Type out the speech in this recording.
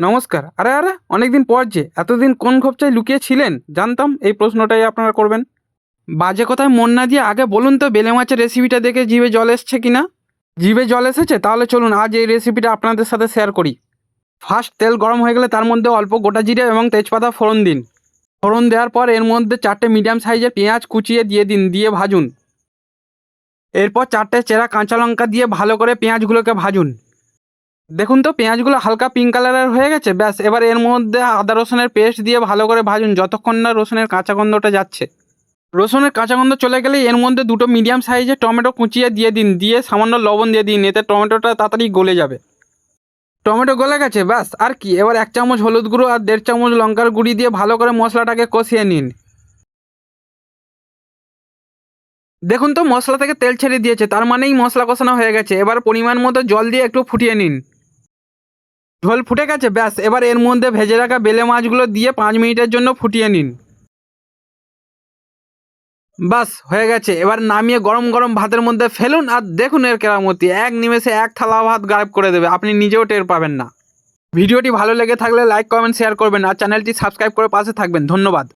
নমস্কার। আরে আরে অনেকদিন পর যে এতদিন কোন খোপচায় লুকিয়ে ছিলেন? জানতাম এই প্রশ্নটাই আপনারা করবেন। বাজে কথায় মন না দিয়ে আগে বলুন তো বেলে মাছের রেসিপিটা দেখে জিভে জল এসছে কিনা। জিভে জল এসেছে? তাহলে চলুন আজ এই রেসিপিটা আপনাদের সাথে শেয়ার করি। ফার্স্ট তেল গরম হয়ে গেলে তার মধ্যে অল্প গোটা জিরে এবং তেজপাতা ফোড়ন দিন। ফোড়ন দেওয়ার পর এর মধ্যে 4টে মিডিয়াম সাইজের পেঁয়াজ কুচিয়ে দিয়ে দিন, দিয়ে ভাজুন। এরপর 4টে চেরা কাঁচা লঙ্কা দিয়ে ভালো করে পেঁয়াজগুলোকে ভাজুন। দেখুন তো পেঁয়াজগুলো হালকা পিঙ্ক কালারের হয়ে গেছে। ব্যাস, এবার এর মধ্যে আদা রসুনের পেস্ট দিয়ে ভালো করে ভাজুন যতক্ষণ না রসুনের কাঁচা গন্ধটা যাচ্ছে। রসুনের কাঁচা গন্ধ চলে গেলে এর মধ্যে 2টো মিডিয়াম সাইজের টমেটো কুচিয়ে দিয়ে দিন, দিয়ে সামান্য লবণ দিয়ে দিন, এতে টমেটোটা তাড়াতাড়ি গলে যাবে। টমেটো গলে গেছে, ব্যাস আর কি। এবার 1 চামচ হলুদ গুঁড়ো আর 1.5 চামচ লঙ্কার গুঁড়ি দিয়ে ভালো করে মশলাটাকে কষিয়ে নিন। দেখুন তো মশলা থেকে তেল ছেড়ে দিয়েছে, তার মানেই মশলা কষানো হয়ে গেছে। এবার পরিমাণ মতো জল দিয়ে একটু ফুটিয়ে নিন। ঝোল ফুটে গেছে, ব্যাস এবার এর মধ্যে ভেজে রাখা বেলে মাছগুলো দিয়ে 5 মিনিটের জন্য ফুটিয়ে নিন। বাস হয়ে গেছে। এবার নামিয়ে গরম গরম ভাতের মধ্যে ফেলুন আর দেখুন এর কেরামতি। এক নিমেষে 1 থালা ভাত গায়েব করে দেবে, আপনি নিজেও টের পাবেন না। ভিডিওটি ভালো লেগে থাকলে লাইক কমেন্ট শেয়ার করবেন আর চ্যানেলটি সাবস্ক্রাইব করে পাশে থাকবেন। ধন্যবাদ।